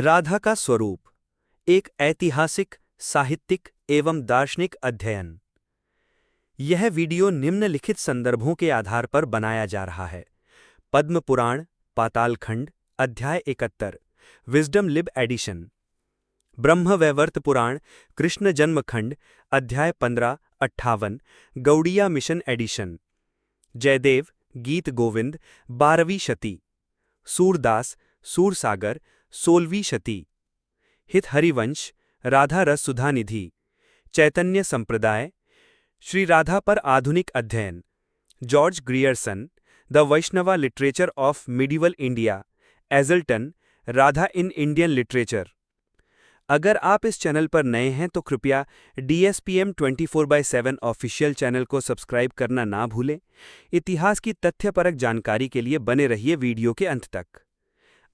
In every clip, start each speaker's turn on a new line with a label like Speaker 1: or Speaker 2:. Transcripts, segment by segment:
Speaker 1: राधा का स्वरूप, एक ऐतिहासिक, साहित्यिक एवं दार्शनिक अध्ययन। यह वीडियो निम्नलिखित संदर्भों के आधार पर बनाया जा रहा है। पद्म पुराण, पातालखंड, अध्याय 71, विजडम लिब एडिशन। ब्रह्मवैवर्त पुराण, कृष्ण जन्मखंड, अध्याय 15-58, गौड़िया मिशन एडिशन। जयदेव, गीत गोविंद, 12वीं शती। सूरदास, सूरसागर, 16वीं शती। हित हरिवंश, राधा रस सुधानिधि। चैतन्य संप्रदाय, श्री राधा पर आधुनिक अध्ययन। George Grierson, the Vaishnava literature of medieval India. एजल्टन, राधा इन इंडियन लिटरेचर। अगर आप इस चैनल पर नए हैं तो कृपया DSPM 24/7 ऑफिशियल चैनल को सब्सक्राइब करना ना भूलें। इतिहास की तथ्यपरक जानकारी के लिए बने रहिए वीडियो के अंत तक।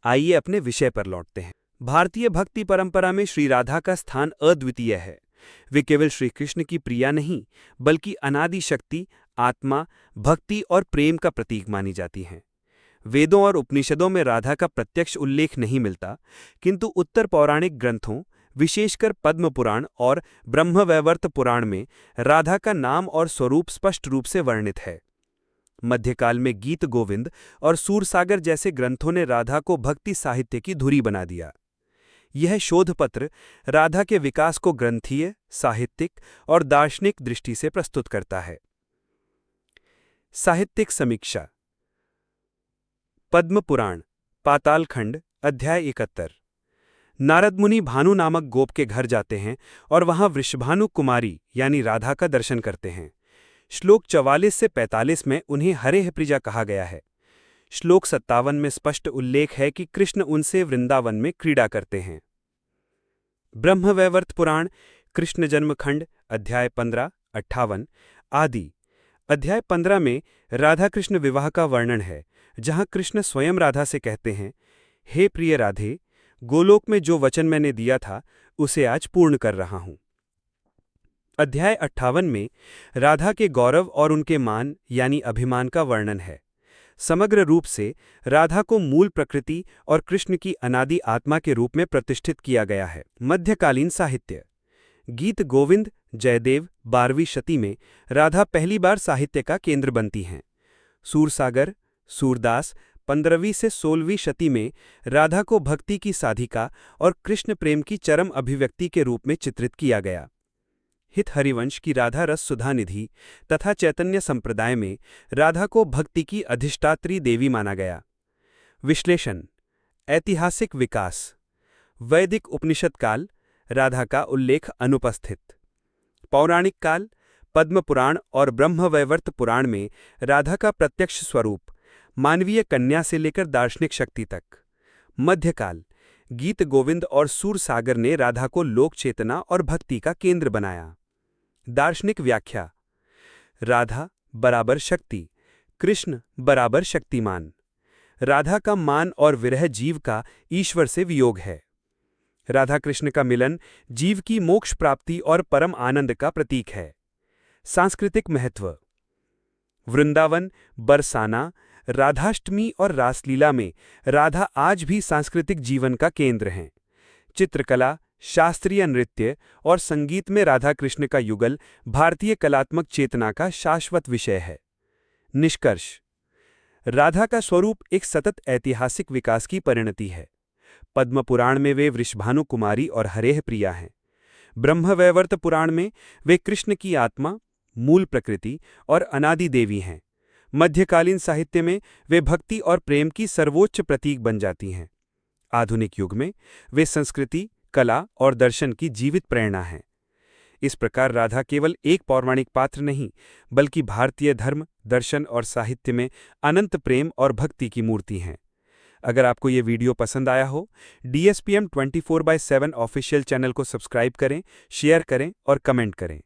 Speaker 1: आइए अपने विषय पर लौटते हैं। भारतीय भक्ति परंपरा में श्री राधा का स्थान अद्वितीय है। वे केवल श्री कृष्ण की प्रिया नहीं, बल्कि अनादि शक्ति, आत्मा, भक्ति और प्रेम का प्रतीक मानी जाती हैं। वेदों और उपनिषदों में राधा का प्रत्यक्ष उल्लेख नहीं मिलता, किंतु उत्तर पौराणिक ग्रंथों, विशेषकर पद्म पुराण और ब्रह्मवैवर्त पुराण में राधा का नाम और स्वरूप स्पष्ट रूप से वर्णित है। मध्यकाल में गीत गोविंद और सूरसागर जैसे ग्रंथों ने राधा को भक्ति साहित्य की धुरी बना दिया। यह शोधपत्र राधा के विकास को ग्रंथीय, साहित्यिक और दार्शनिक दृष्टि से प्रस्तुत करता है। साहित्यिक समीक्षा। पद्म पुराण, पातालखंड, अध्याय 71। नारद मुनि भानु नामक गोप के घर जाते हैं और वहां वृषभानु कुमारी यानी राधा का दर्शन करते हैं। श्लोक 44 से 45 में उन्हें हरेह प्रिजा कहा गया है। श्लोक 57 में स्पष्ट उल्लेख है कि कृष्ण उनसे वृंदावन में क्रीड़ा करते हैं। ब्रह्मवैवर्त पुराण, कृष्ण जन्मखंड, अध्याय 15-58 आदि। अध्याय 15 में राधा कृष्ण विवाह का वर्णन है, जहां कृष्ण स्वयं राधा से कहते हैं, हे प्रिय राधे, गोलोक में जो वचन मैंने दिया था उसे आज पूर्ण कर रहा हूं। अध्याय 58 में राधा के गौरव और उनके मान यानी अभिमान का वर्णन है। समग्र रूप से राधा को मूल प्रकृति और कृष्ण की अनादि आत्मा के रूप में प्रतिष्ठित किया गया है। मध्यकालीन साहित्य। गीत गोविंद, जयदेव, 12वीं शती में राधा पहली बार साहित्य का केंद्र बनती हैं। सूरसागर, सूरदास, 15वीं से 16वीं शती में राधा को भक्ति की साधिका और कृष्ण प्रेम की चरम अभिव्यक्ति के रूप में चित्रित किया गया। हित हरिवंश की राधा रस सुधानिधि तथा चैतन्य संप्रदाय में राधा को भक्ति की अधिष्ठात्री देवी माना गया। विश्लेषण। ऐतिहासिक विकास। वैदिक उपनिषद काल, राधा का उल्लेख अनुपस्थित। पौराणिक काल, पद्म पुराण और ब्रह्मवैवर्त पुराण में राधा का प्रत्यक्ष स्वरूप, मानवीय कन्या से लेकर दार्शनिक शक्ति तक। मध्यकाल, गीत गोविंद और सूरसागर ने राधा को लोक चेतना और भक्ति का केंद्र बनाया। दार्शनिक व्याख्या। राधा बराबर शक्ति, कृष्ण बराबर शक्तिमान। राधा का मान और विरह जीव का ईश्वर से वियोग है। राधा कृष्ण का मिलन जीव की मोक्ष प्राप्ति और परम आनंद का प्रतीक है। सांस्कृतिक महत्व। वृंदावन, बरसाना, राधाष्टमी और रासलीला में राधा आज भी सांस्कृतिक जीवन का केंद्र हैं। चित्रकला, शास्त्रीय नृत्य और संगीत में राधा कृष्ण का युगल भारतीय कलात्मक चेतना का शाश्वत विषय है। निष्कर्ष। राधा का स्वरूप एक सतत ऐतिहासिक विकास की परिणति है। पद्म पुराण में वे वृषभानु कुमारी और हरेह प्रिया हैं। ब्रह्मवैवर्त पुराण में वे कृष्ण की आत्मा, मूल प्रकृति और अनादि देवी हैं। मध्यकालीन साहित्य में वे भक्ति और प्रेम की सर्वोच्च प्रतीक बन जाती हैं। आधुनिक युग में वे संस्कृति, कला और दर्शन की जीवित प्रेरणा हैं। इस प्रकार राधा केवल एक पौराणिक पात्र नहीं, बल्कि भारतीय धर्म, दर्शन और साहित्य में अनंत प्रेम और भक्ति की मूर्ति हैं। अगर आपको ये वीडियो पसंद आया हो, DSPM 24/7 ऑफिशियल चैनल को सब्सक्राइब करें, शेयर करें और कमेंट करें।